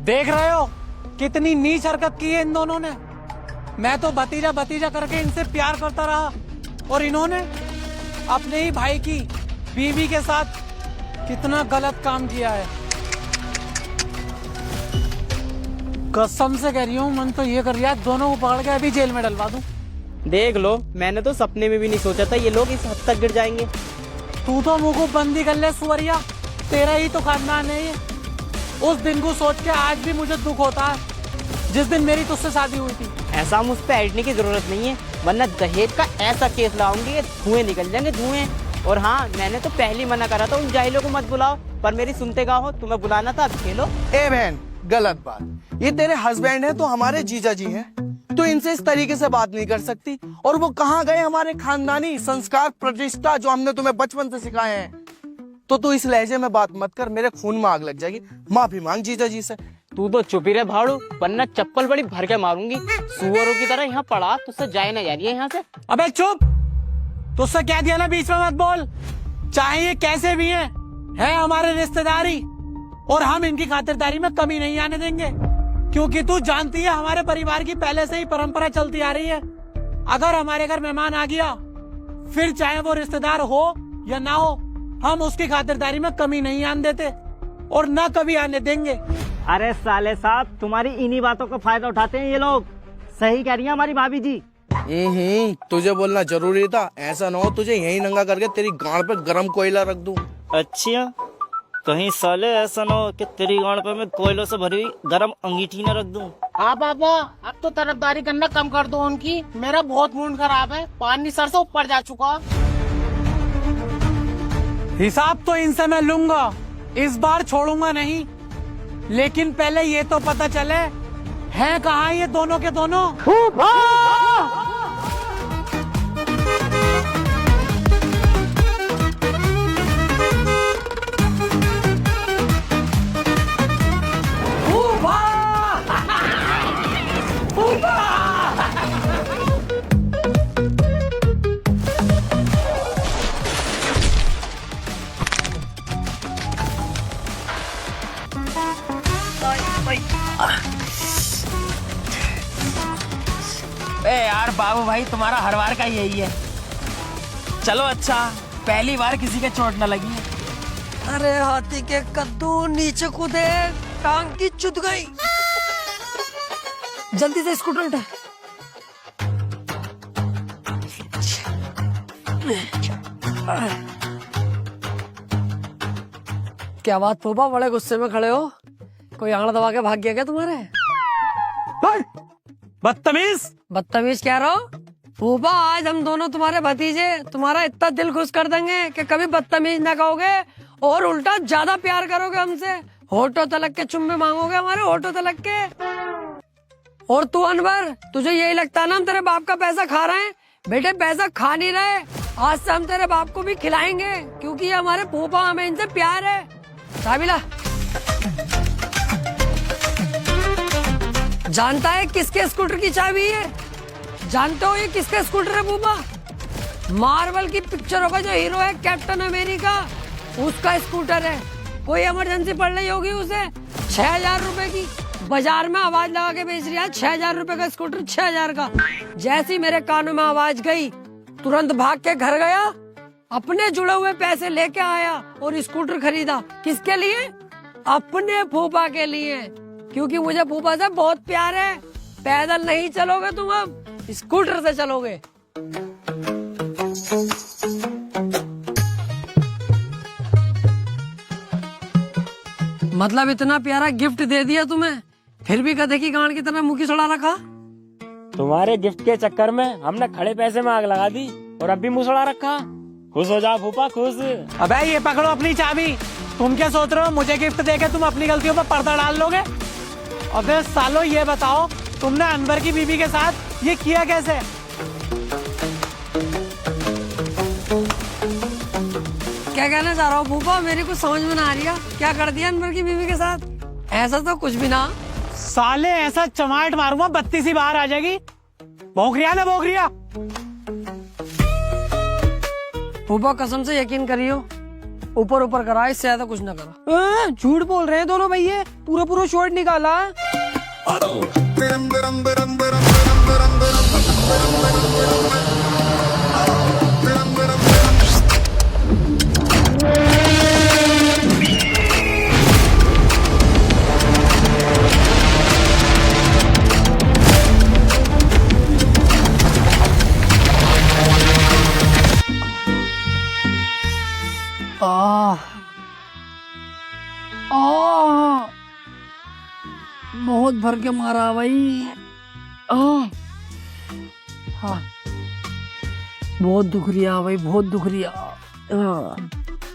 देख रहे हो कितनी नीच हरकत की है इन दोनों ने। मैं तो भतीजा भतीजा करके इनसे प्यार करता रहा और इन्होंने अपने ही भाई की बीवी के साथ कितना गलत काम किया है। कसम से कह रही हूँ, मन तो ये कर रहा है दोनों को पकड़ के अभी जेल में डलवा दूं। देख लो, मैंने तो सपने में भी नहीं सोचा था ये लोग इस हद तक गिर जाएंगे। तू तो मुंह को बंदी कर ले सुअरिया, तेरा ही तो खानदान है ये। उस दिन को सोच के आज भी मुझे दुख होता है जिस दिन मेरी तुझसे शादी हुई थी। ऐसा मुझ पे ऐडने की जरूरत नहीं है, वरना दहेज का ऐसा केस लाऊंगी धुएं निकल जाएंगे धुएं। और हाँ, मैंने तो पहले मना करा था उन जाहिलों को मत बुलाओ, पर मेरी सुनते का हो, तुम्हें बुलाना था, अब खेलो। ए बहन, गलत बात। ये तेरे हस्बैंड है तो हमारे जीजा जी हैं, तो इनसे इस तरीके से बात नहीं कर सकती। और वो कहाँ गए हमारे खानदानी संस्कार प्रतिष्ठा जो हमने तुम्हें बचपन से सिखाए हैं। तो तू इस लहजे में बात मत कर, मेरे खून में आग लग जाएगी। माफी मांग जीजा जी से। तू तो चुप ही रहे भाड़ू, वरना चप्पल बड़ी भर के मारूंगी। सुअरों की तरह यहाँ पड़ा, तुझसे जाए ना जा रही है यहाँ से। अबे चुप, तुझसे कह दिया ना बीच में मत बोल। चाहे ये कैसे भी है हमारे रिश्तेदारी, और हम इनकी खातिरदारी में कमी नहीं आने देंगे। क्योंकि तू जानती है हमारे परिवार की पहले से ही परंपरा चलती आ रही है, अगर हमारे घर मेहमान आ गया, फिर चाहे वो रिश्तेदार हो या ना हो, हम उसकी खातिरदारी में कमी नहीं आने देते और ना कभी आने देंगे। अरे साले साहब, तुम्हारी इन्हीं बातों का फायदा उठाते हैं ये लोग। सही कह रही है हमारी भाभी जी। तुझे बोलना जरूरी था। ऐसा ना हो तुझे यही नंगा करके तेरी गांड पे गरम कोयला रख दूं। अच्छा, कहीं साले ऐसा ना हो कि तेरी गांड पे मैं कोयलों से भरी हुई गरम अंगीठी न रख दूं। हाँ पापा, अब तो तरफदारी करना कम कर दो उनकी। मेरा बहुत मूड खराब है, पानी सर से ऊपर जा चुका। हिसाब तो इनसे मैं लूंगा, इस बार छोड़ूंगा नहीं। लेकिन पहले ये तो पता चले हैं कहाँ ये दोनों के दोनों। ए यार बाबू भाई, तुम्हारा हर बार का यही है। चलो अच्छा, पहली बार किसी के चोट न लगी है। अरे हाथी के कद्दू नीचे कूदे, टांग की चुद गई। जल्दी से स्कूटर उठा। क्या बात पोपा, बड़े गुस्से में खड़े हो? कोई आंगड़ा दबा के भाग गया क्या तुम्हारे? बदतमीज। बदतमीज कह रहा हो? पोपा, आज हम दोनों तुम्हारे भतीजे तुम्हारा इतना दिल खुश कर देंगे कि कभी बदतमीज ना कहोगे और उल्टा ज्यादा प्यार करोगे हमसे। होठों तलक के चुम्मे मांगोगे हमारे, होठों तलक के। और तू अनवर, तुझे यही लगता है ना हम तेरे बाप का पैसा खा रहे हैं? बेटे, पैसा खा नहीं रहे। आज से हम तेरे बाप को भी खिलाएंगे, क्योंकि ये हमारे फूफा, हमें इनसे प्यार है। साबिला, जानता है किसके स्कूटर की चाबी है? जानते हो ये किसका स्कूटर है फूफा? मार्वल की पिक्चरों का जो हीरो है कैप्टन अमेरिका, उसका स्कूटर है। कोई इमरजेंसी पड़ रही होगी उसे, 6,000 रुपए की बाजार में आवाज लगा के बेच रही है। 6,000 रुपए का स्कूटर, 6,000 का। जैसी मेरे कानों में आवाज गई, तुरंत भाग के घर गया, अपने जुड़े हुए पैसे लेके आया और स्कूटर खरीदा। किसके लिए? अपने फूफा के लिए, क्योंकि मुझे फूफा से बहुत प्यार है। पैदल नहीं चलोगे तुम, अब स्कूटर से चलोगे। मतलब इतना प्यारा गिफ्ट दे दिया तुम्हें, फिर भी गधे की गांड की तरह मुंह की सड़ा रखा। तुम्हारे गिफ्ट के चक्कर में हमने खड़े पैसे में आग लगा दी और अब भी मुंह सड़ा रखा। खुश हो जा फूफा, खुश। अबे ये पकड़ो अपनी चाबी। तुम क्या सोच रहे हो मुझे गिफ्ट देके तुम अपनी गलतियों पर पर्दा डाल लोगे? अबे सालो, ये बताओ तुमने अनवर की बीबी के साथ ये किया कैसे? क्या कहना चाह रहा हो फूफा? मेरी कुछ समझ में ना आ रही है। क्या कर दिया अनवर की बीवी के साथ? ऐसा तो कुछ भी ना। साले ऐसा चमाट मारूंगा बत्ती सी बाहर आ जाएगी। भौंकरिया ना भौंकरिया। फूफा कसम से यकीन करियो, ऊपर ऊपर करा, इससे ज्यादा कुछ ना करा। झूठ बोल रहे हैं दोनों भैया, पूरा पूरा शॉट निकाला। बहुत भर के मारा भाई। हाँ, बहुत दुख रिया भाई, बहुत दुख रिया।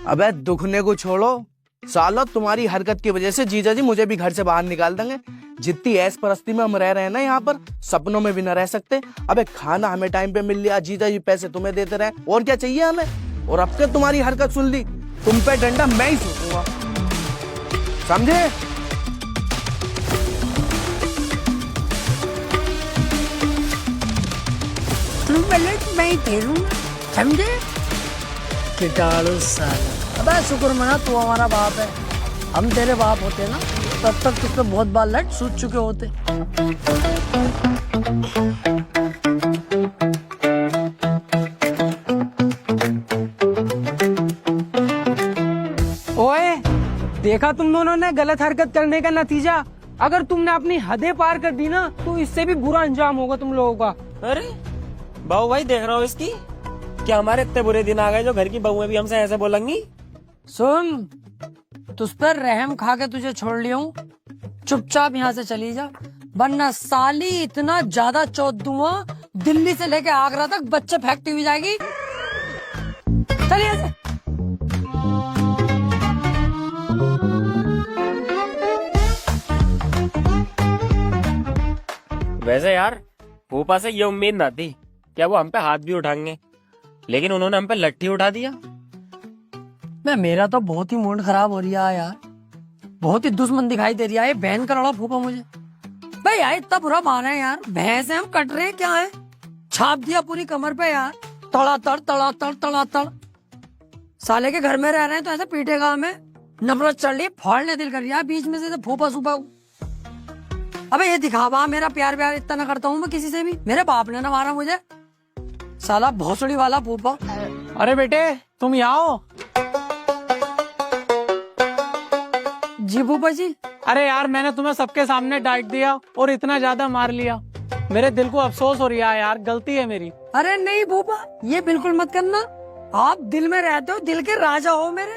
अबे दुखने को छोड़ो सालो, तुम्हारी हरकत की वजह से जीजा जी मुझे भी घर से बाहर निकाल देंगे। जितनी ऐश परस्ती में हम रह रहे हैं ना यहाँ पर, सपनों में भी न रह सकते। अबे खाना हमें टाइम पे मिल लिया, जीजा जी पैसे तुम्हें देते रहे, और क्या चाहिए हमें। और अब के तुम्हारी हरकत सुन ली, तुम पे डंडा मैं ही सूखूंगा, समझे। मैं ही तेरूंगा, समझे। कीटाणु साला। अबे शुक्र मना तू हमारा बाप है, हम तेरे बाप होते ना तब तक तुझ पे बहुत बार लट सूझ चुके होते। ओए, देखा तुम दोनों ने गलत हरकत करने का नतीजा। अगर तुमने अपनी हदें पार कर दी ना तो इससे भी बुरा अंजाम होगा तुम लोगों का। अरे बाबू भाई देख रहा हो इसकी, क्या हमारे इतने बुरे दिन आ गए जो घर की बहुएं भी हमसे ऐसे बोलेंगी। सुन, तुझ पर रहम खा के तुझे छोड़ लिया हूँ, चुपचाप यहाँ से चली जा, वरना साली इतना ज्यादा चौथ दूंगा, दिल्ली से लेके आगरा तक बच्चे फेंकती हुई जाएगी। चल यहाँ से। वैसे यार फूफा से ये उम्मीद ना थी क्या वो हम पे हाथ भी उठाएंगे, लेकिन उन्होंने हम पे लट्ठी उठा दिया। मैं मेरा तो बहुत ही मूड खराब हो रहा है यार, बहुत ही दुश्मन दिखाई दे रहा है बहन का लड़ा फूफा मुझे। भाई यार इतना बुरा मारा है यार, भैंस है हम कट रहे हैं क्या है, छाप दिया पूरी कमर पे यार, तड़ातड़ तड़ातड़ तड़ातड़। साले के घर में रह रहे हैं तो ऐसे पीटेगा हमें, नफरत चढ़ रही, फाड़ने दिल कर रहा है बीच में से फूफा सूफा। अबे ये दिखावा, मेरा प्यार प्यार इतना ना करता हूँ मैं किसी से भी, मेरे बाप ने ना मारा मुझे, साला भोसड़ी वाला फूफा। अरे बेटे तुम यहाँ हो। जी फूफा जी। अरे यार मैंने तुम्हें सबके सामने डांट दिया और इतना ज्यादा मार लिया, मेरे दिल को अफसोस हो रहा है यार, गलती है मेरी। अरे नहीं फूफा, ये बिल्कुल मत करना, आप दिल में रहते हो, दिल के राजा हो मेरे।